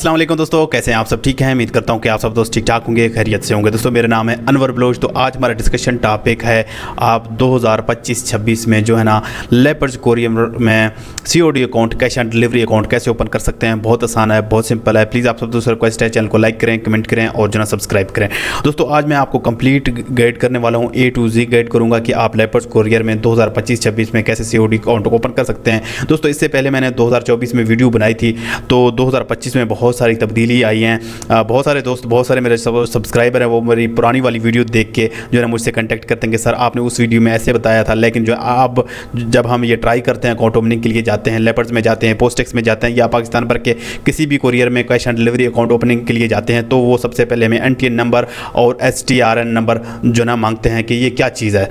अस्सलाम वालेकुम दोस्तों, कैसे हैं आप सब? ठीक हैं, उम्मीद करता हूं कि आप सब दोस्त ठीक ठाक होंगे, खैरियत से होंगे। दोस्तों मेरा नाम है अनवर बलोच। तो आज हमारा डिस्कशन टॉपिक है आप 2025-26 में जो है ना लेपर्स कोरियर में COD account, cash on delivery account कैसे ओपन कर सकते हैं। बहुत आसान है, बहुत सिंपल है। प्लीज़ आप सब दोस्तों रिक्वेस्ट है, चैनल को लाइक करें, कमेंट करें और जो है सब्सक्राइब करें। दोस्तों आज मैं आपको कंप्लीट गाइड करने वाला हूँ, A to Z गाइड करूँगा कि आप लेपर्स कोरियर में 2025-26 में कैसे COD अकाउंट ओपन कर सकते हैं। दोस्तों इससे पहले मैंने 2024 में वीडियो बनाई थी, तो 2025 में बहुत सारी तब्दीली आई हैं। बहुत सारे दोस्त, बहुत सारे मेरे सब्सक्राइबर हैं, वो मेरी पुरानी वाली वीडियो देख के जो है मुझसे कांटेक्ट करते हैं कि सर आपने उस वीडियो में ऐसे बताया था। लेकिन जो अब जब हम ये ट्राई करते हैं, अकाउंट ओपनिंग के लिए जाते हैं, लेपर्स में जाते हैं, पोस्टेक्स में जाते हैं या पाकिस्तान भर के किसी भी कोरियर में cash on delivery account opening के लिए जाते हैं, तो वो सबसे पहले हमें NTN नंबर और STRN नंबर जो ना मांगते हैं कि ये क्या चीज़ है।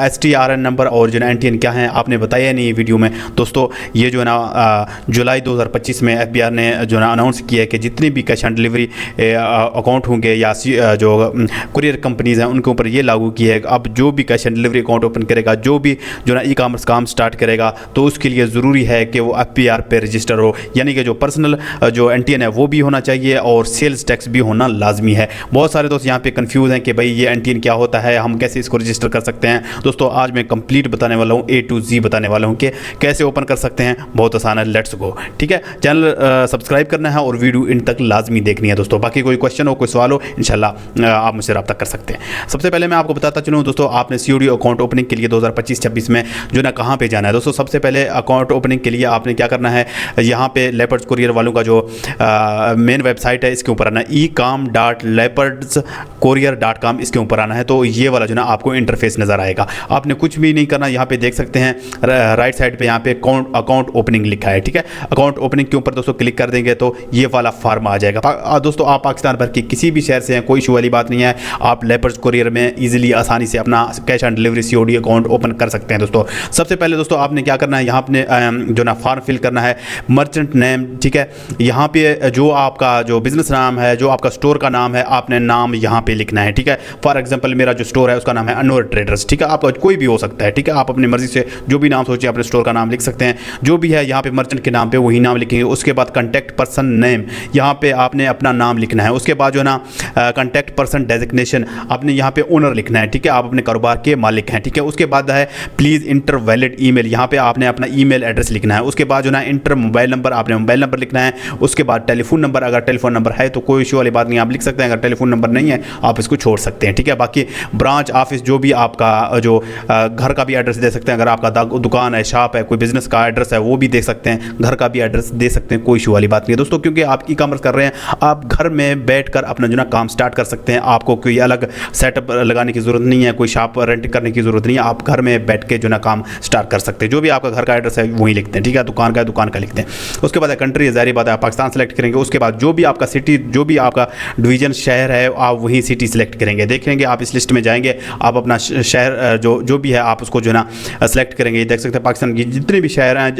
STRN नंबर और जो ना NTN क्या है आपने बताया नहीं ये वीडियो में। दोस्तों ये जो है ना जुलाई 2025 में FBR ने जो ना अनाउंस किया है कि जितनी भी कैश ऑन डिलीवरी अकाउंट होंगे या जो कुरियर कंपनीज़ हैं उनके ऊपर ये लागू किया है। अब जो भी cash on delivery account open करेगा, जो भी जो ना ई-कॉमर्स काम स्टार्ट करेगा, तो उसके लिए ज़रूरी है कि वो FBR पे रजिस्टर हो, यानी कि जो पर्सनल जो NTN है वो भी होना चाहिए और सेल्स टैक्स भी होना लाजमी है। बहुत सारे दोस्त यहाँ पे कंफ्यूज हैं कि भाई ये NTN क्या होता है, हम कैसे इसको रजिस्टर कर सकते हैं। दोस्तों आज मैं कंप्लीट बताने वाला हूँ, A to Z बताने वाला हूँ कि कैसे ओपन कर सकते हैं। बहुत आसान है, लेट्स गो। ठीक है, चैनल सब्सक्राइब करना है और वीडियो इन तक लाजमी देखनी है दोस्तों। बाकी कोई क्वेश्चन हो, कोई सवाल हो, इंशाल्लाह आप मुझसे रब्ता कर सकते हैं। सबसे पहले मैं आपको बताता चलूँ दोस्तों, आपने COD अकाउंट ओपनिंग के लिए 2025-26 में जो ना कहाँ पे जाना है। दोस्तों सबसे पहले अकाउंट ओपनिंग के लिए आपने क्या करना है, यहाँ पे लेपर्स कुरियर वालों का जो मेन वेबसाइट है इसके ऊपर आना है, ecom.leopardscourier.com, इसके ऊपर आना है। तो ये वाला जो ना आपको इंटरफेस नज़र आएगा। आपने कुछ भी नहीं करना, यहाँ पे देख सकते हैं राइट साइड पे यहाँ पे अकाउंट ओपनिंग लिखा है। ठीक है, अकाउंट ओपनिंग के ऊपर दोस्तों क्लिक कर देंगे तो ये वाला फार्म आ जाएगा। दोस्तों आप पाकिस्तान भर के किसी भी शहर से हैं, कोई इशू वाली बात नहीं है, आप लेपर्स कुरियर में इजीली आसानी से अपना cash on delivery COD account open कर सकते हैं। दोस्तों सबसे पहले दोस्तों आपने क्या करना है, यहाँ अपने जो ना फॉर्म फिल करना है, मर्चेंट नेम। ठीक है, यहाँ पे जो आपका जो बिजनेस नाम है, जो आपका स्टोर का नाम है, आपने नाम यहाँ पे लिखना है। ठीक है, फॉर एग्जांपल मेरा जो स्टोर है उसका नाम है अनवर ट्रेडर्स। ठीक है, आपका कोई भी हो सकता है। ठीक है, आप अपनी मर्जी से जो भी नाम सोचिए अपने स्टोर का नाम लिख सकते हैं। जो भी है यहाँ पे मर्चेंट के नाम पे वही नाम लिखेंगे। उसके बाद कॉन्टैक्ट पर्सन नेम, यहाँ पे आपने अपना नाम लिखना है। उसके बाद जो है ना कॉन्टैक्ट पर्सन डेजिग्नेशन, आपने यहाँ पे ओनर लिखना है। ठीक है, आप अपने कारोबार के मालिक हैं। ठीक है, उसके बाद है प्लीज़ इंटर वैलिड ईमेल, यहाँ पे आपने अपना ईमेल एड्रेस लिखना है। उसके बाद जो ना इंटर मोबाइल नंबर, आपने मोबाइल नंबर लिखना है। उसके बाद टेलीफोन नंबर, अगर टेलीफोन नंबर है तो कोई इशू वाली बात नहीं, आप लिख सकते हैं। अगर टेलीफोन नंबर नहीं है आप इसको छोड़ सकते हैं। ठीक है, बाकी ब्रांच ऑफिस जो भी आपका जो घर का भी एड्रेस दे सकते हैं। अगर आपका दुकान है, शॉप है, कोई बिजनेस का एड्रेस है वो भी दे सकते हैं। घर का भी एड्रेस दे सकते हैं, कोई इशू वाली बात नहीं है दोस्तों, क्योंकि आप ई-कॉमर्स कर रहे हैं, आप घर में बैठकर अपना जो ना काम स्टार्ट कर सकते हैं। आपको कोई अलग सेटअप लगाने की ज़रूरत नहीं है, कोई शॉप रेंट करने की ज़रूरत नहीं है। आप घर में बैठ के जो ना काम स्टार्ट कर सकते हैं। जो भी आपका घर का एड्रेस है वही लिखते हैं। ठीक है, दुकान का है दुकान का लिखते हैं। उसके बाद कंट्री, ज़ाहिर बात है आप पाकिस्तान सेलेक्ट करेंगे। उसके बाद जो भी आपका सिटी, जो भी आपका डिवीज़न शहर है, आप वही सिटी सेलेक्ट करेंगे। देखेंगे आप इस लिस्ट में जाएंगे, आप अपना शहर जो भी है आप उसको जो ना सेलेक्ट करेंगे। देख सकते हैं पाकिस्तान की जितने भी शहर हैं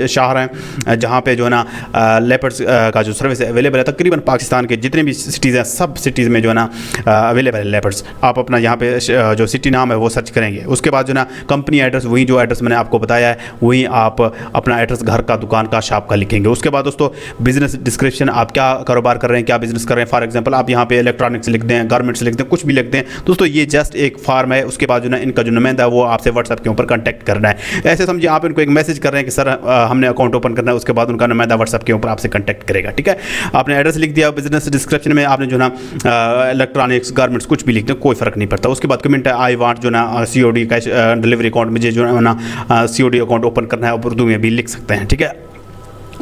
जहाँ पे जो है ना लेपर्स का जो सर्विस अवेलेबल है, तकरीबन पाकिस्तान के जितने भी सिटीज़ हैं सब सिटीज़ में जो है ना अवेलेबल है लेपर्स। आप अपना यहाँ पे जो सिटी नाम है वो सर्च करेंगे। उसके बाद जो ना कंपनी एड्रेस, वही जो एड्रेस मैंने आपको बताया है वही आप अपना एड्रेस घर का, दुकान का, शॉप का लिखेंगे। उसके बाद दोस्तों बिजनेस डिस्क्रिप्शन, आप क्या कारोबार कर रहे हैं, क्या बिजनेस कर रहे हैं। फॉर एग्जांपल आप यहाँ पे इलेक्ट्रॉनिक्स लिख दें, गारमेंट्स लिख दें, कुछ भी लिख दें दोस्तों। ये जस्ट एक फॉर्म है। उसके बाद जो ना इनका जो नुमाइंदा है वो आपसे व्हाट्सएप के ऊपर कॉन्टैक्ट करना है। ऐसे समझिए आप इनको एक मैसेज कर रहे हैं कि सर हमने अकाउंट ओपन करना है। उसके बाद उनका नुमाइंदा व्हाट्सएप के ऊपर आपसे कॉन्टैक्ट करेगा। ठीक है, आपने एड्रेस लिख दिया, बिजनेस डिस्क्रिप्शन में आपने जो ना इलेक्ट्रॉनिक्स, गारमेंट्स कुछ भी लिख दें, कोई फ़र्क नहीं पड़ता। उसके बाद कमेंट है आई वांट जो ना COD कैश डिलीवरी अकाउंट, मुझे जो है ना COD अकाउंट ओपन करना है, उर्दू में भी लिख सकते हैं। ठीक है,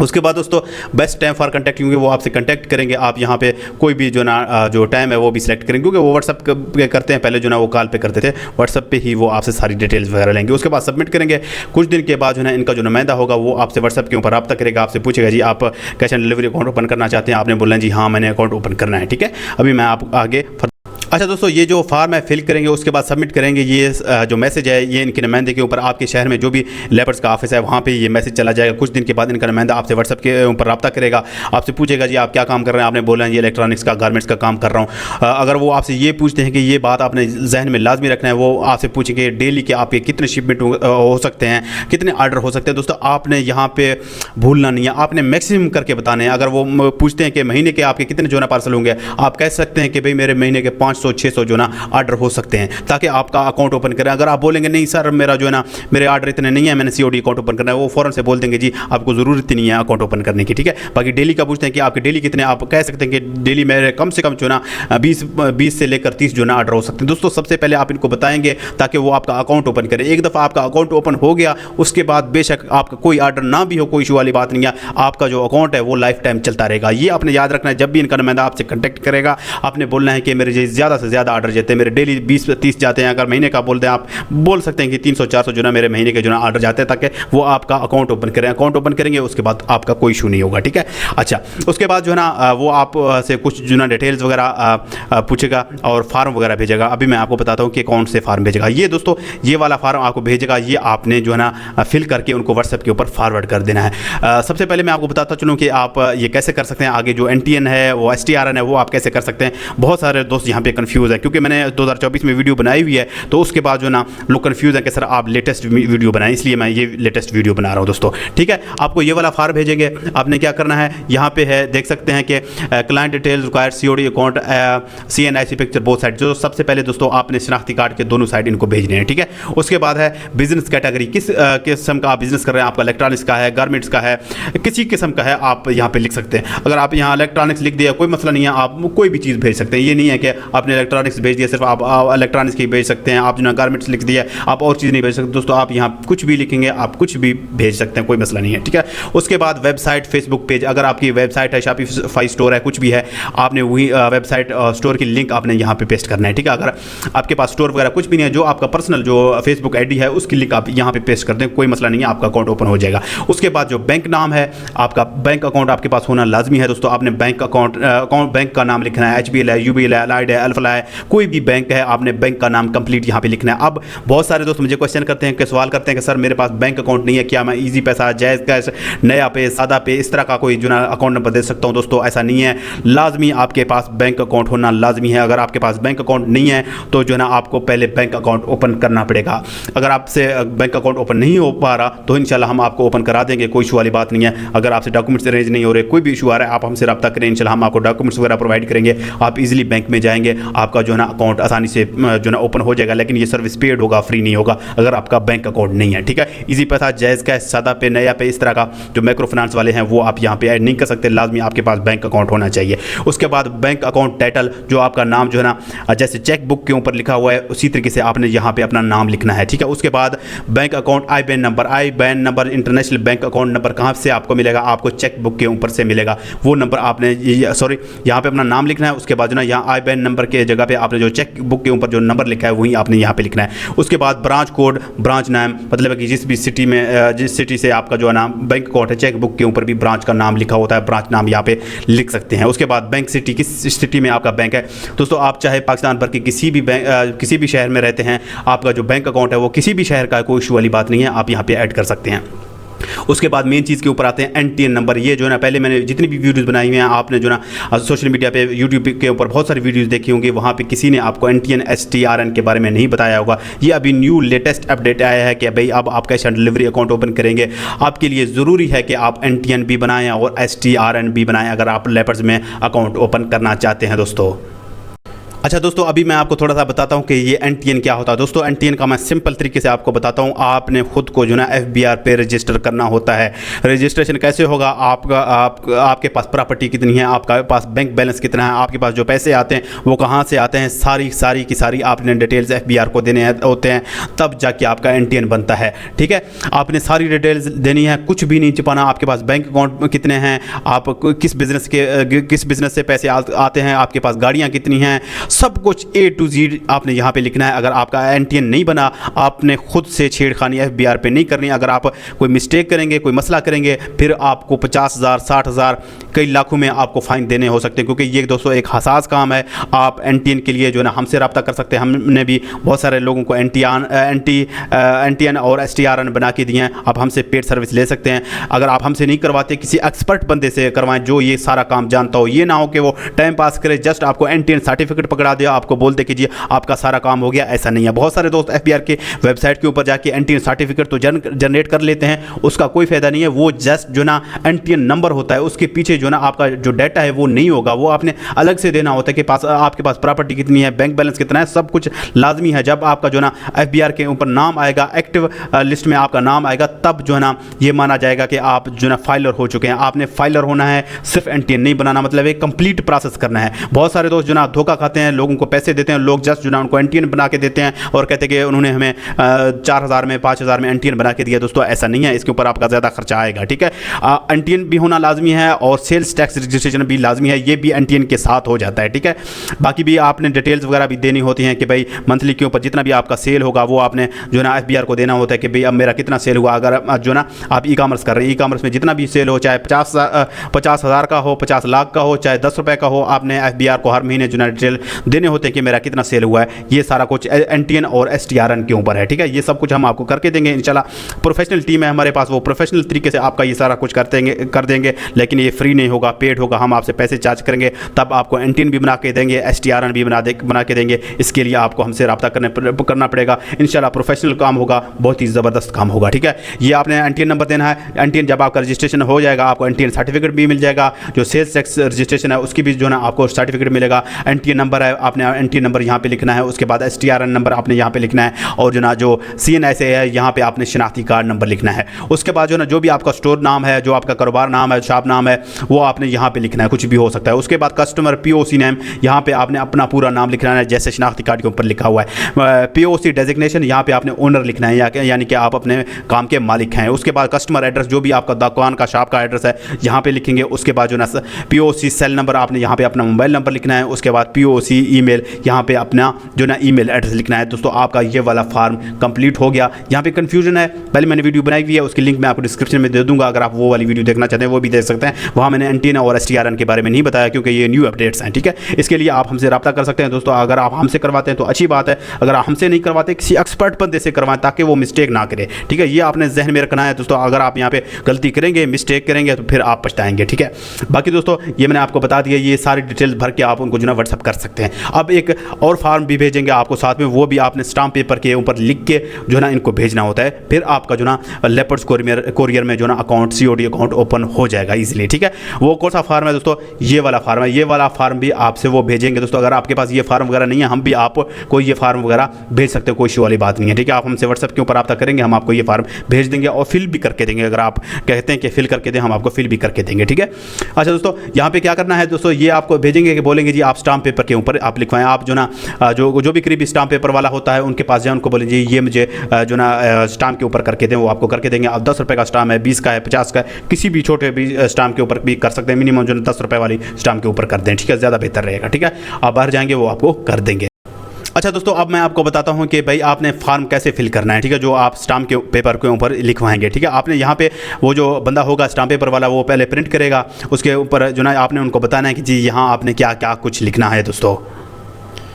उसके बाद दोस्तों बेस्ट टाइम फॉर कंटेक्ट, क्योंकि वो आपसे कंटेक्ट करेंगे। आप यहाँ पे कोई भी जो ना जो टाइम है वो भी सिलेक्ट करेंगे, क्योंकि वो व्हाट्सअप पे करते हैं। पहले जो ना वो कॉल पे करते थे, व्हाट्सअप पे ही वो आपसे सारी डिटेल्स वगैरह लेंगे। उसके बाद सबमिट करेंगे। कुछ दिन के बाद जो ना इनका जो नुमाइंदा होगा वो आपसे व्हाट्सअप के ऊपर रब्ता करेगा, आपसे पूछेगा जी आप cash on delivery account open करना चाहते हैं। आपने बोलना जी हाँ मैंने अकाउंट ओपन करना है। ठीक है, अभी मैं आप आगे अच्छा दोस्तों, ये जो फॉर्म है फिल करेंगे, उसके बाद सबमिट करेंगे। ये जो मैसेज है ये इनके नुमाइंदे के ऊपर, आपके शहर में जो भी लेपर्स का ऑफिस है वहाँ पे ये मैसेज चला जाएगा। कुछ दिन के बाद इनका नुमाइंदा आपसे व्हाट्सएप के ऊपर रब्ता करेगा, आपसे पूछेगा जी आप क्या काम कर रहे हैं। आपने बोला है ये इलेक्ट्रॉनिक्स का, गारमेंट्स का काम कर रहा हूँ। अगर वो आपसे ये पूछते हैं कि ये बात आपने जहन में लाजमी रखना है, वो आपसे पूछेंगे डेली के आपके कितने शिपमेंट हो सकते हैं, कितने ऑर्डर हो सकते हैं। दोस्तों आपने यहाँ पे भूलना नहीं है, आपने मैक्सिमम करके बताने हैं। अगर वो पूछते हैं कि महीने के आपके कितने जो ना पार्सल होंगे, आप कह सकते हैं कि भाई मेरे महीने के 500-600 जो ना ऑर्डर हो सकते हैं, ताकि आपका अकाउंट ओपन करें। अगर आप बोलेंगे नहीं सर मेरा जो है ना मेरे ऑर्डर इतने नहीं है, मैंने COD अकाउंट ओपन करना है, वो फ़ौरन से बोल देंगे जी आपको ज़रूरत ही नहीं है अकाउंट ओपन करने की, ठीक है। बाकी डेली का पूछते हैं कि आपके डेली कितने, आप कह सकते हैं कि डेली मेरे कम से कम जो ना 20 से लेकर 30 जो ना ऑर्डर हो सकते हैं। दोस्तों सबसे पहले आप इनको बताएंगे ताकि वो आपका अकाउंट ओपन करें। एक दफ़ा आपका अकाउंट ओपन हो गया, उसके बाद बेशक आपका कोई ऑर्डर ना भी हो, कोई इशू वाली बात नहीं है, आपका जो अकाउंट है वो लाइफ टाइम चलता रहेगा। ये आपने याद रखना है। जब भी इनका नुमाइंदा आपसे कॉन्टैक्ट करेगा, आपने बोलना है कि मेरे ज़्यादा से ज़्यादा ऑर्डर जाते हैं, मेरे डेली 20-30 जाते हैं। अगर महीने का बोलते हैं, आप बोल सकते हैं कि 300-400 जो ना मेरे महीने के जो ना ऑर्डर जाते हैं, ताकि वो आपका अकाउंट ओपन करें। अकाउंट ओपन करेंगे उसके बाद आपका कोई इशू नहीं होगा, ठीक है। अच्छा, उसके बाद जो है ना वो आप से कुछ जो ना डिटेल्स वगैरह पूछेगा और फार्म वगैरह भेजेगा। अभी मैं आपको बताता हूँ कि कौन से फार्म भेजेगा। ये दोस्तों ये वाला फार्म आपको भेजेगा, ये आपने जो है ना फिल करके उनको व्हाट्सएप के ऊपर फॉरवर्ड कर देना है। सबसे पहले मैं आपको बताता चलूँ कि आप ये कैसे कर सकते हैं। आगे जो NTN है, वो STRN है, वो आप कैसे कर सकते हैं। बहुत सारे दोस्त यहाँ पे कंफ्यूज है, क्योंकि मैंने 2024 में वीडियो बनाई हुई है, तो उसके बाद जो ना लोग कंफ्यूज है कि सर आप लेटेस्ट वीडियो बनाएं, इसलिए मैं ये लेटेस्ट वीडियो बना रहा हूँ दोस्तों, ठीक है। आपको ये वाला फार्म भेजेंगे। आपने क्या करना है, यहाँ पे है देख सकते हैं कि client details required, COD account, CNIC picture both side. जो सबसे पहले दोस्तों आपने शनाख्ती कार्ड के दोनों साइड इनको भेजने हैं, ठीक है। उसके बाद है बिजनेस कैटेगरी, किस किस्म का आप बिजनेस कर रहे हैं, आपका इलेक्ट्रॉनिक्स का है, गारमेंट्स का है, किसी किस्म का है, आप यहाँ पे लिख सकते हैं। अगर आप यहाँ इलेक्ट्रॉनिक्स लिख दिया कोई मसला नहीं है, आप कोई भी चीज़ भेज सकते हैं। ये नहीं है कि आपने इलेक्ट्रॉनिक्स भेज दिया सिर्फ आप इलेक्ट्रॉनिक्स की भेज सकते हैं, आप जो ना गारमेंट्स लिख दिया आप और चीज़ नहीं भेज सकते। दोस्तों आप यहाँ कुछ भी लिखेंगे, आप कुछ भी भेज सकते हैं, कोई मसला नहीं है, ठीक है। उसके बाद वेबसाइट, फेसबुक पेज, अगर आपकी वेबसाइट है, शॉपिफाई स्टोर है, कुछ भी है, आपने वही वेबसाइट स्टोर की लिंक आपने यहाँ पे पेस्ट करना है, ठीक है। अगर आपके पास स्टोर वगैरह कुछ भी नहीं है, जो आपका पर्सनल जो फेसबुक ID है उसकी लिंक आप यहाँ पे पेस्ट कर दें, कोई मसला नहीं है, आपका अकाउंट ओपन हो जाएगा। उसके बाद जो बैंक नाम है, आपका बैंक अकाउंट आपके पास होना लाजमी है दोस्तों। आपने बैंक अकाउंट बैंक का नाम लिखना है, HBL है, UBL है, अलाइड है, अल्फला है, कोई भी बैंक है, आपने बैंक का नाम कंप्लीट यहाँ पे लिखना है। अब बहुत सारे दोस्त मुझे क्वेश्चन करते हैं कि सवाल करते हैं कि सर मेरे पास बैंक अकाउंट नहीं है, क्या मैं ईजी पैसा, जायज़ कैश, नया पे, सादा पे, इस तरह का कोई जो ना अकाउंट नंबर दे सकता हूँ। दोस्तों ऐसा नहीं है, लाजमी आपके पास बैंक अकाउंट होना लाजमी है। अगर आपके पास बैंक अकाउंट नहीं है तो जो है ना आपको पहले बैंक अकाउंट ओपन करना पड़ेगा। अगर आपसे बैंक अकाउंट ओपन नहीं हो पा रहा तो इंशाल्लाह हम आपको ओपन करा देंगे, कोई इशू वाली बात नहीं है। अगर आपसे डॉक्यूमेंट्स अरेंज नहीं हो रहे, कोई भी इशू आ रहा है, आप हमसे रब्ता करें, इंशाल्लाह हम आपको डॉक्यूमेंट्स वगैरह प्रोवाइड करेंगे। आप इजीली बैंक में जाएंगे, आपका जो है ना अकाउंट आसानी से जो ना ओपन हो जाएगा। लेकिन ये सर्विस पेड होगा, फ्री नहीं होगा अगर आपका बैंक अकाउंट नहीं है, ठीक है। इजी पैसा, जायज़ कैश, सादा पे, नया पे, इस तरह का जो माइक्रो फाइनेंस वाले हैं वो आप यहाँ पे ऐड नहीं कर सकते, लाजमी आपके पास बैंक अकाउंट होना चाहिए। उसके बाद बैंक अकाउंट टाइटल, जो आपका नाम जो है ना जैसे चेक बुक के ऊपर लिखा हुआ है उसी तरीके से आपने यहाँ पे अपना नाम लिखना है, ठीक है। उसके बाद bank account IBAN number, international bank account number कहाँ से आपको मिलेगा, आपको चेक बुक के ऊपर से मिलेगा। वो नंबर आपने यहाँ पे अपना नाम लिखना है। उसके बाद जो ना यहाँ IBAN नंबर के जगह पे आपने जो चेक बुक के ऊपर जो नंबर लिखा है वही आपने यहाँ पे लिखना है। उसके बाद ब्रांच कोड, ब्रांच नाम, मतलब कि जिस भी सिटी में, जिस सिटी से आपका जो है ना बैंक अकाउंट है, चेक बुक के ऊपर भी ब्रांच का नाम लिखा होता है, ब्रांच नाम यहाँ पे लिख सकते हैं। उसके बाद बैंक सिटी, किस सिटी में आपका बैंक है। दोस्तों आप चाहे पाकिस्तान भर के किसी भी शहर में रहते हैं, आपका जो बैंक अकाउंट है वो किसी भी शहर का, कोई इशू वाली बात नहीं है, आप यहाँ पे ऐड कर सकते हैं। उसके बाद मेन चीज़ के ऊपर आते हैं NTN नंबर। ये जो है ना पहले मैंने जितनी भी वीडियोस बनाई हुई हैं, आपने जो ना सोशल मीडिया पे, यूट्यूब के ऊपर बहुत सारी वीडियोस देखी होंगी, वहाँ पे किसी ने आपको NTN STRN के बारे में नहीं बताया होगा। ये अभी न्यू लेटेस्ट अपडेट आया है कि भाई अब आप cash on delivery account open करेंगे, आपके लिए ज़रूरी है कि आप NTN भी बनाएँ और STRN भी बनाएँ अगर आप लेपर्स में अकाउंट ओपन करना चाहते हैं दोस्तों। अच्छा दोस्तों, अभी मैं आपको थोड़ा सा बताता हूँ कि ये NTN क्या होता है। दोस्तों NTN का मैं सिंपल तरीके से आपको बताता हूँ। आपने खुद को जो ना FBR पे रजिस्टर करना होता है। रजिस्ट्रेशन कैसे होगा, आपके पास प्रॉपर्टी कितनी है, आपके पास बैंक बैलेंस कितना है, आपके पास जो पैसे आते हैं वो कहाँ से आते हैं, सारी की सारी आपने डिटेल्स FBR को देने होते हैं, तब जाके आपका NTN बनता है, ठीक है। आपने सारी डिटेल्स देनी है, कुछ भी नहीं छिपाना। आपके पास बैंक अकाउंट कितने हैं, आप किस बिज़नेस से पैसे आते हैं, आपके पास गाड़ियाँ कितनी हैं, सब कुछ A to Z आपने यहाँ पे लिखना है। अगर आपका NTN नहीं बना, आपने खुद से छेड़खानी FBR पे नहीं करनी। अगर आप कोई मिस्टेक करेंगे, कोई मसला करेंगे, फिर आपको 50,000 60,000 कई लाखों में आपको फ़ाइन देने हो सकते हैं, क्योंकि ये दोस्तों एक हसास काम है। आप NTN के लिए जो है ना हमसे रब्ता कर सकते हैं। हमने भी बहुत सारे लोगों को NTN और STRN बना के दिए हैं। आप हमसे पेड सर्विस ले सकते हैं। अगर आप हमसे नहीं करवाते, किसी एक्सपर्ट बंदे से करवाएं जो ये सारा काम जानता हो। ये ना हो कि वो टाइम पास करे, जस्ट आपको NTN सर्टिफिकेट पकड़ा दिया, आपको बोलते कीजिए आपका सारा काम हो गया। ऐसा नहीं है। बहुत सारे दोस्त FBR के वेबसाइट के ऊपर जाके NTN सर्टिफिकेट तो जनरेट कर लेते हैं, उसका कोई फ़ायदा नहीं है। वो जस्ट जो ना NTN नंबर होता है, उसके पीछे जो ना आपका जो डाटा है वो नहीं होगा। वो आपने अलग से देना होता है कि आपके पास प्रॉपर्टी कितनी है, बैंक बैलेंस कितना है, सब कुछ लाजमी है। जब आपका जो ना FBR के ऊपर नाम आएगा, एक्टिव लिस्ट में आपका नाम आएगा, तब जो है ना ये माना जाएगा कि आप जो ना फाइलर हो चुके हैं। आपने फाइलर होना है, सिर्फ NTN नहीं बनाना, मतलब एक कंप्लीट प्रोसेस करना है। बहुत सारे दोस्त जो ना धोखा खाते हैं, लोगों को पैसे देते हैं, लोग जस्ट जो ना उनको NTN बना के देते हैं और कहते हैं कि उन्होंने हमें 4,000 में 5,000 में NTN बना के दिया। दोस्तों ऐसा नहीं है, इसके ऊपर आपका ज़्यादा खर्चा आएगा। ठीक है, NTN भी होना लाजमी है और सेल्स टैक्स रजिस्ट्रेशन भी लाजमी है, ये भी NTN के साथ हो जाता है। ठीक है, बाकी भी आपने डिटेल्स वगैरह भी देनी होती हैं कि भाई मंथली के ऊपर जितना भी आपका सेल होगा वो आपने जो ना FBR को देना होता है कि भाई अब मेरा कितना सेल हुआ। अगर जो ना आप ई-कॉमर्स कर रहे हैं, ई-कॉमर्स में जितना भी सेल हो, चाहे 50,000 का हो, 50 लाख का हो, चाहे 10 रुपये का हो, आपने FBR को हर महीने जो ना डिटेल देने होते हैं कि मेरा कितना सेल हुआ है। ये सारा कुछ NTN और STRN के ऊपर है। ठीक है, ये सब कुछ हम आपको करके देंगे इंशाल्लाह। प्रोफेशनल टीम है हमारे पास, वो प्रोफेशनल तरीके से आपका ये सारा कुछ कर देंगे, लेकिन ये फ्री नहीं होगा, पेड होगा। हम आपसे पैसे चार्ज करेंगे, तब आपको NTN भी बना के देंगे, STRN भी बना के देंगे। इसके लिए आपको हमसे रब्ता करना पड़ेगा। इंशाल्लाह प्रोफेशनल काम होगा, बहुत ही ज़बरदस्त काम होगा। ठीक है, ये आपने NTN नंबर देना है। NTN जब आपका रजिस्ट्रेशन हो जाएगा, आपको NTN सर्टिफिकेट भी मिल जाएगा। जो सेल्स टैक्स रजिस्ट्रेशन है उसकी भी जो है ना आपको सर्टिफिकेट मिलेगा। NTN नंबर है, आपने NTN नंबर यहाँ पे लिखना है। उसके बाद STRN नंबर आपने यहाँ पे लिखना है, और जो ना जो CNSA है यहाँ पे आपने शनाख्ती कार्ड नंबर लिखना है। उसके बाद जो ना जो भी आपका स्टोर नाम है, जो आपका कारोबार नाम है, शॉप नाम है, वो आपने यहाँ पे लिखना है, कुछ भी हो सकता है। उसके बाद कस्टमर POC नेम, यहाँ पे आपने अपना पूरा नाम लिखना है जैसे शनाख्ती कार्ड के ऊपर लिखा हुआ है। POC डेजिग्नेशन, यहाँ पे आपने ओनर लिखना है, यानी कि आप अपने काम के मालिक हैं। उसके बाद कस्टमर एड्रेस, जो भी आपका दुकान का शॉप का एड्रेस है यहाँ पे लिखेंगे। उसके बाद जो ना POC सेल नंबर, आपने यहाँ पे अपना मोबाइल नंबर लिखना है। उसके बाद POC ईमेल, यहाँ पे अपना जो ना ईमेल एड्रेस लिखना है। दोस्तों आपका ये वाला फार्म कंप्लीट हो गया। यहाँ पे कन्फ्यूजन है, पहले मैंने वीडियो बनाई हुई है, उसकी लिंक मैं आपको डिस्क्रिप्शन में दे दूँगा। अगर आप वो वाली वीडियो देखना चाहते हैं वो भी देख सकते हैं। वहाँ मैंने NTN और STRN के बारे में नहीं बताया, क्योंकि ये न्यू अपडेट्स हैं। ठीक है, इसके लिए आप हमसे रब्ता कर सकते हैं। दोस्तों अगर आप हमसे करवाते हैं तो अच्छी बात है, अगर आप हमसे नहीं करवाते किसी एक्सपर्ट बंदे से करवाएं, ताकि वो मिस्टेक ना करे। ठीक है, ये आपने जहन में रखना है दोस्तों। अगर आप यहाँ पे गलती करेंगे, मिस्टेक करेंगे, तो फिर आप पछताएंगे। ठीक है, बाकी दोस्तों ये मैंने आपको बता दिया, ये सारी डिटेल्स भर के आप उनको जो ना व्हाट्सअप कर सकते हैं। अब एक और फार्म भी भेजेंगे आपको साथ में, वो भी आपने स्टाम्प पेपर के ऊपर लिख के जो ना इनको भेजना होता है। फिर आपका जो ना लेपर्ड्स कोरियर में जो ना अकाउंट, COD अकाउंट ओपन हो जाएगा ईजिली। ठीक है, वो कौन सा फार्म है दोस्तों? ये वाला फार्म है। ये वाला फार्म भी आपसे वो भेजेंगे दोस्तों। अगर आपके पास ये फार्म वगैरह नहीं है, हम भी आपको ये फार्म वगैरह भेज सकते हो, कोई इशू वाली बात नहीं है। ठीक है, आप हमसे व्हाट्सएप के ऊपर रब्ता करेंगे, हम आपको ये फार्म भेज देंगे और फिल भी करके देंगे। अगर आप कहते हैं कि फिल करके दें, हम आपको फिल भी करके देंगे। ठीक है, अच्छा दोस्तों यहाँ पे क्या करना है दोस्तों, ये आपको भेजेंगे कि बोलेंगे जी आप स्टाम्प पेपर के ऊपर आप लिखवाएं। आप जो ना जो भी करीबी स्टाम्प पेपर वाला होता है उनके पास जाए, उनको बोलें जी ये मुझे जो ना स्टाम्प के ऊपर करके दें, वो आपको करके देंगे। आप 10 रुपये का स्टाम्प है, 20 का है, 50 का है, किसी भी छोटे भी स्टाम्प के ऊपर भी कर सकते हैं। मिनिमम जो 10 रुपये वाली स्टाम्प के ऊपर कर दें। ठीक है, ज़्यादा बेहतर रहेगा। ठीक है, आप बाहर जाएंगे वो आपको कर देंगे। अच्छा दोस्तों, अब मैं आपको बताता हूं कि भाई आपने फार्म कैसे फिल करना है। ठीक है, जो आप स्टाम्प के पेपर के ऊपर लिखवाएंगे। ठीक है, आपने यहाँ पे वो जो बंदा होगा स्टाम्प पेपर वाला, वो पहले प्रिंट करेगा। उसके ऊपर जो ना आपने उनको बताना है कि जी यहाँ आपने क्या क्या कुछ लिखना है दोस्तों।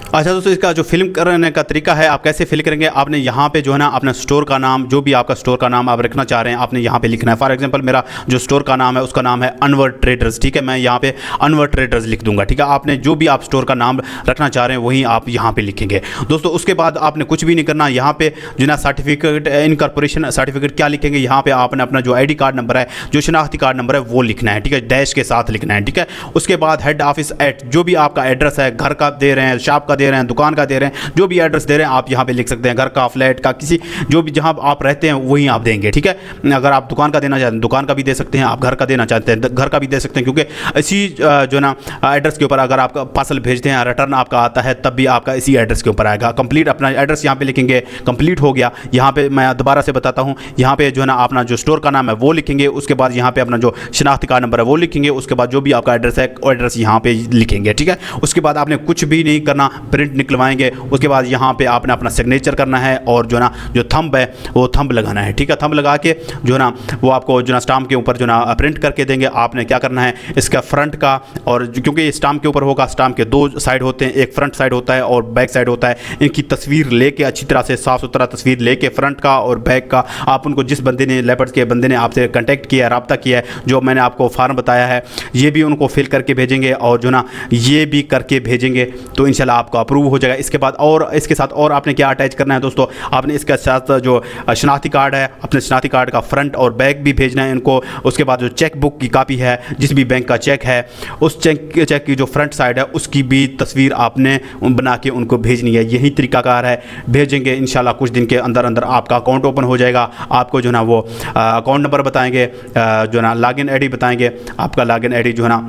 अच्छा दोस्तों, इसका जो फिल्म करने का तरीका है, आप कैसे फिल करेंगे, आपने यहाँ पे जो है ना अपना स्टोर का नाम, जो भी आपका स्टोर का नाम आप रखना चाह रहे हैं, आपने यहाँ पे लिखना है। फॉर एग्जांपल मेरा जो स्टोर का नाम है उसका नाम है अनवर ट्रेडर्स। ठीक है, मैं यहाँ पे अनवर ट्रेडर्स लिख दूंगा। ठीक है, आपने जो भी आप स्टोर का नाम रखना चाह रहे हैं वही आप यहाँ पे लिखेंगे दोस्तों। उसके बाद आपने कुछ भी नहीं करना, यहाँ पे जो ना सर्टिफिकेट, इनकॉर्पोरेशन सर्टिफिकेट क्या लिखेंगे, यहाँ पे आपने अपना जो ID कार्ड नंबर है, जो शनाख्ती कार्ड नंबर है वो लिखना है। ठीक है, डैश के साथ लिखना है। ठीक है, उसके बाद हेड ऑफिस एट, जो भी आपका एड्रेस है, घर का दे रहे हैं, शॉप का दे रहे हैं, दुकान का दे रहे हैं, जो भी एड्रेस दे रहे हैं आप यहाँ पे लिख सकते हैं। घर का, फ्लैट का, किसी जो भी जहाँ आप रहते हैं वहीं आप देंगे, ठीक है। अगर आप दुकान का देना चाहते हैं दुकान का भी दे सकते हैं, आप घर का देना चाहते हैं घर का भी दे सकते हैं, क्योंकि इसी जो ना एड्रेस के ऊपर अगर आपका पार्सल भेजते हैं, रिटर्न आपका आता है, तब भी आपका इसी एड्रेस के ऊपर आएगा। कंप्लीट अपना एड्रेस यहाँ पे लिखेंगे, कंप्लीट हो गया। यहाँ पे मैं दोबारा से बताता हूँ, यहाँ पे जो है ना अपना जो स्टोर का नाम है वो लिखेंगे, उसके बाद यहाँ पे अपना जो शनाख्ती कार्ड नंबर है वो लिखेंगे, उसके बाद जो भी आपका एड्रेस है वो एड्रेस यहाँ पे लिखेंगे, ठीक है। उसके बाद आपने कुछ भी नहीं करना, प्रिंट निकलवाएंगे, उसके बाद यहाँ पे आपने अपना सिग्नेचर करना है और जो ना जो थंब है वो थंब लगाना है, ठीक है। थंब लगा के जो ना वो आपको जो ना स्टाम्प के ऊपर जो ना प्रिंट करके देंगे। आपने क्या करना है, इसका फ्रंट का, और क्योंकि ये स्टाम्प के ऊपर होगा, स्टाम्प के दो साइड होते हैं, एक फ्रंट साइड होता है और बैक साइड होता है, इनकी तस्वीर लेके अच्छी तरह से साफ सुथरा तस्वीर लेके फ्रंट का और बैक का, आप उनको जिस बंदे ने लेपर्ड्स के बंदे ने आपसे कांटेक्ट किया, रब्ता किया है, जो मैंने आपको फॉर्म बताया है, ये भी उनको फिल करके भेजेंगे और जो ना ये भी करके भेजेंगे, तो इंशाल्लाह आपको अप्रूव हो जाएगा। इसके बाद और इसके साथ और आपने क्या अटैच करना है दोस्तों, आपने इसके साथ जो शनाख्ती कार्ड है, अपने शनाख्ती कार्ड का फ्रंट और बैक भी भेजना है इनको। उसके बाद जो चेक बुक की कापी है, जिस भी बैंक का चेक है, उस चेक की जो फ्रंट साइड है उसकी भी तस्वीर आपने बना के उनको भेजनी है। यही तरीकाकार है, भेजेंगे इंशाल्लाह कुछ दिन के अंदर अंदर आपका अकाउंट ओपन हो जाएगा। आपको जो ना वो अकाउंट नंबर बताएंगे, जो ना लॉगिन आईडी बताएंगे, आपका लॉगिन आईडी जो है ना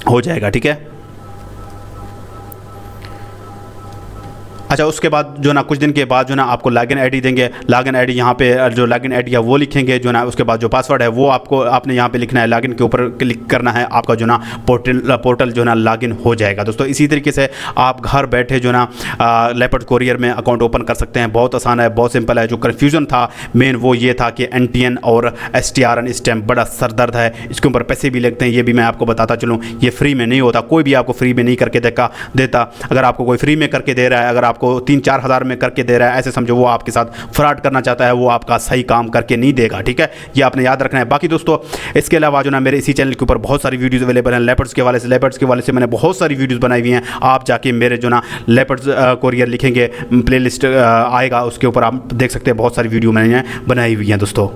हो जाएगा, ठीक है। अच्छा, उसके बाद जो ना कुछ दिन के बाद जो ना आपको लॉगिन आईडी देंगे। लॉगिन आईडी यहाँ पे जो लॉगिन आईडी है वो लिखेंगे जो ना, उसके बाद जो पासवर्ड है वो आपने यहाँ पे लिखना है, लॉगिन के ऊपर क्लिक करना है, आपका जो ना पोर्टल जो ना लॉगिन हो जाएगा दोस्तों। इसी तरीके से आप घर बैठे जो ना लेपर्ड कोरियर में अकाउंट ओपन कर सकते हैं। बहुत आसान है, बहुत सिंपल है। जो कन्फ्यूज़न था मेन वो ये था कि NTN और STRN स्टैम्प बड़ा सरदर्द है, इसके ऊपर पैसे भी लगते हैं। ये भी मैं आपको बताता चलूँ, ये फ्री में नहीं होता, कोई भी आपको फ्री में नहीं करके देता। अगर आपको कोई फ्री में करके दे रहा है, अगर आपको 3-4 हज़ार में करके दे रहा है, ऐसे समझो वो आपके साथ फ्रॉड करना चाहता है, वो आपका सही काम करके नहीं देगा, ठीक है। ये आपने याद रखना है। बाकी दोस्तों इसके अलावा जो ना मेरे इसी चैनल के ऊपर बहुत सारी वीडियोस अवेलेबल हैं लेपर्ड्स के वाले से मैंने बहुत सारी वीडियोस बनाई हुई हैं। आप जाके मेरे जो ना लेपर्ड्स कोरियर लिखेंगे, प्लेलिस्ट आएगा, उसके ऊपर आप देख सकते हैं बहुत सारी वीडियो मैंने बनाई हुई हैं दोस्तों।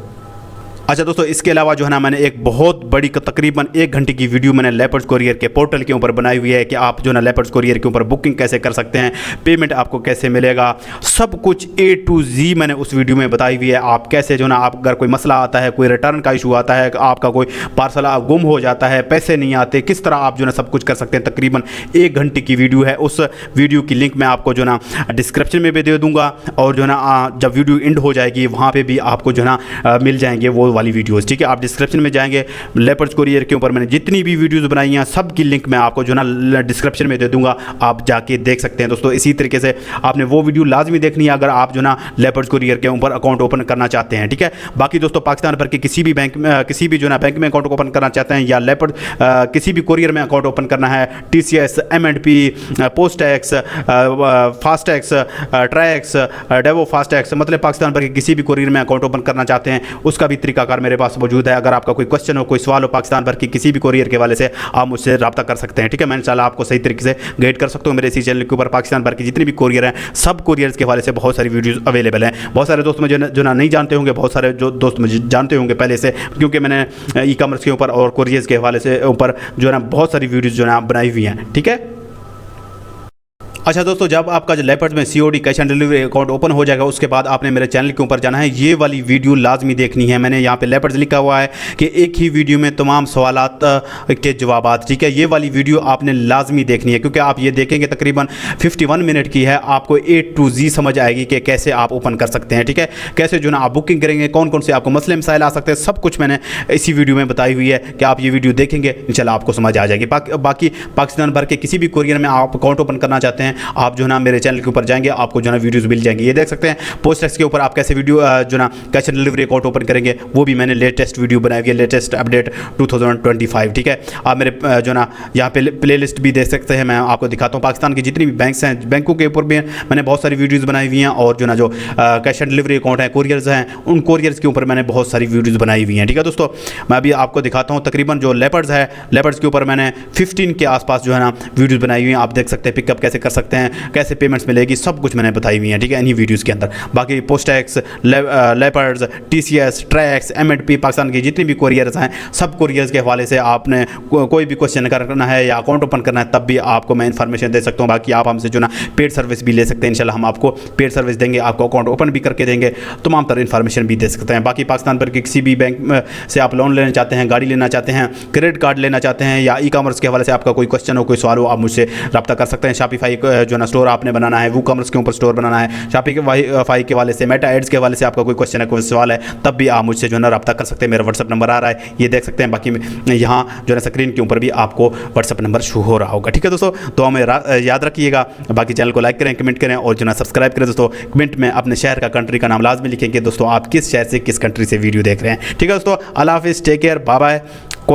अच्छा दोस्तों, इसके अलावा जो है ना मैंने एक बहुत बड़ी तकरीबन 1 घंटे की वीडियो मैंने लेपर्ड्स कोरियर के पोर्टल के ऊपर बनाई हुई है कि आप जो ना लेपर्ड्स कोरियर के ऊपर बुकिंग कैसे कर सकते हैं, पेमेंट आपको कैसे मिलेगा, सब कुछ A to Z मैंने उस वीडियो में बताई हुई है। आप कैसे जो ना, आप अगर कोई मसला आता है, कोई रिटर्न का इशू आता है, आपका कोई पार्सल गुम हो जाता है, पैसे नहीं आते, किस तरह आप जो ना सब कुछ कर सकते हैं। तकरीबन 1 घंटे की वीडियो है। उस वीडियो की लिंक मैं आपको जो ना डिस्क्रिप्शन में भी दे दूँगा, और जो ना जब वीडियो एंड हो जाएगी वहाँ पर भी आपको जो ना मिल जाएंगे वो वाली वीडियोस, ठीक है। आप डिस्क्रिप्शन में जाएंगे, लेपर्ड्स कोरियर के ऊपर मैंने जितनी भी वीडियोस बनाई हैं सब की लिंक मैं आपको जो ना डिस्क्रिप्शन में दे दूंगा, आप जाके देख सकते हैं दोस्तों। इसी तरीके से आपने वो वीडियो लाजमी देखनी है अगर आप जो ना लेपर्ड्स कोरियर के ऊपर अकाउंट ओपन करना चाहते हैं, ठीक है। बाकी दोस्तों पाकिस्तान भर के किसी भी बैंक में, किसी भी जो ना बैंक में अकाउंट ओपन करना चाहते हैं, या लेपर्ड किसी भी कोरियर में अकाउंट ओपन करना है, TCS, M&P, पोस्टैक्स, फास्टैक्स, ट्राइएक्स, डेवो फास्टैक्स, मतलब पाकिस्तान भर के किसी भी कोरियर में अकाउंट ओपन करना चाहते हैं, उसका भी तरीकाकार मेरे पास मौजूद है। अगर आपका कोई क्वेश्चन हो, कोई सवाल हो पाकिस्तान भर की किसी भी कोरियर के वाले से, आप मुझसे रब्ता कर सकते हैं, ठीक है। मैं इंशाल्लाह आपको सही तरीके से गाइड कर सकता हूँ। मेरे इसी चैनल के ऊपर पाकिस्तान भर की जितनी भी कोरियर हैं, सब कोरियर्स के हवाले से बहुत सारी वीडियोस अवेलेबल हैं। बहुत सारे दोस्त मुझे जो ना नहीं जानते होंगे, बहुत सारे जो दोस्त मुझे जानते होंगे पहले से, क्योंकि मैंने ई-कॉमर्स के ऊपर और कोरियर्स के हवाले से ऊपर जो ना बहुत सारी वीडियोज़ जो ना बनाई हुई हैं, ठीक है। अच्छा दोस्तों, जब आपका जो लेपर्ड्स में COD cash on delivery account open हो जाएगा, उसके बाद आपने मेरे चैनल के ऊपर जाना है। ये वाली वीडियो लाजमी देखनी है। मैंने यहाँ पे लेपर्ड्स लिखा हुआ है कि एक ही वीडियो में तमाम सवालात के जवाबात, ठीक है। ये वाली वीडियो आपने लाजमी देखनी है, क्योंकि आप ये देखेंगे तकरीबन 51 मिनट की है। आपको A to Z समझ आएगी कि कैसे आप ओपन कर सकते हैं, ठीक है। कैसे जो ना आप बुकिंग करेंगे, कौन कौन से आपको मसले मसाइल आ सकते हैं, सब कुछ मैंने इसी वीडियो में बताई हुई है कि आप ये वीडियो देखेंगे इंशाल्लाह आपको समझ आ जाएगी। बाकी पाकिस्तान भर के किसी भी कोरियर में आप अकाउंट ओपन करना चाहते हैं, आप जो ना मेरे चैनल के ऊपर जाएंगे, आपको जो ना वीडियोस मिल जाएंगी। ये देख सकते हैं पोस्टैक्स के ऊपर आप कैसे वीडियो जो ना cash on delivery account open करेंगे, वो भी मैंने लेटेस्ट वीडियो बनाई हुई है, लेटेस्ट अपडेट 2025, ठीक है। आप मेरे जो ना यहाँ पे प्लेलिस्ट भी देख सकते हैं। मैं आपको दिखाता हूँ पाकिस्तान की जितनी भी बैंक्स हैं, बैंकों के ऊपर भी मैंने बहुत सारी वीडियोज़ बनाई हुई हैं, और जो ना जो कैश ऑन डिलीवरी अकाउंट है, कोरियर्स हैं, उन कोरियर्स के ऊपर मैंने बहुत सारी वीडियोज़ बनाई हुई हैं, ठीक है दोस्तों। मैं अभी आपको दिखाता हूँ तकरीबन जो लेपर्ड्स है, लेपर्ड्स के ऊपर मैंने 15 के आसपास जो है ना वीडियोज़ बनाई हुई हैं। आप देख सकते हैं पिकअप कैसे कर सकते सकते हैं, कैसे पेमेंट्स मिलेगी, सब कुछ मैंने बताई हुई है, ठीक है, इन्हीं वीडियोज़ के अंदर। बाकी PostEx, Leopards, TCS, Trax, M&P, Pakistan की जितनी भी कोरियर्स हैं, सब कोरियर्स के हवाले से आपने कोई भी क्वेश्चन करना है या अकाउंट ओपन करना है, तब भी आपको मैं इन्फॉर्मेशन दे सकता हूँ। बाकी आप हमसे जो ना पेड सर्विस भी ले सकते हैं, इंशाल्लाह हम आपको पेड सर्विस देंगे, आपको अकाउंट ओपन भी करके देंगे, तमाम तरह इन्फॉर्मेशन भी दे सकते हैं। बाकी पाकिस्तान पर किसी भी बैंक से आप लोन लेना चाहते हैं, गाड़ी लेना चाहते हैं, क्रेडिट कार्ड लेना चाहते हैं, या ई-कॉमर्स के हवाले से आपका कोई क्वेश्चन हो, कोई सवाल हो, आप मुझसे रब्ता कर सकते हैं। शॉपिफाई जो ना स्टोर आपने बनाना है, वूकॉमर्स के ऊपर स्टोर बनाना है, शॉपिफाई के हवाले से, मेटा एड्स के हवाले से आपका कोई क्वेश्चन है, कोई सवाल है, तब भी आप मुझसे जो है ना रब्ता कर सकते हैं। मेरा व्हाट्सअप नंबर आ रहा है, ये देख सकते हैं। बाकी यहाँ जो है स्क्रीन के ऊपर भी आपको व्हाट्सअप नंबर शो हो रहा होगा, ठीक है दोस्तों। तो हमें याद रखिएगा। बाकी चैनल को लाइक करें, कमेंट करें और जो ना सब्सक्राइब करें दोस्तों। कमेंट में अपने शहर का, कंट्री का नाम लाजमी लिखेंगे दोस्तों, आप किस शहर से, किस कंट्री से वीडियो देख रहे हैं, ठीक है दोस्तों। अल्लाह हाफिज़, टेक केयर, बाय बाय।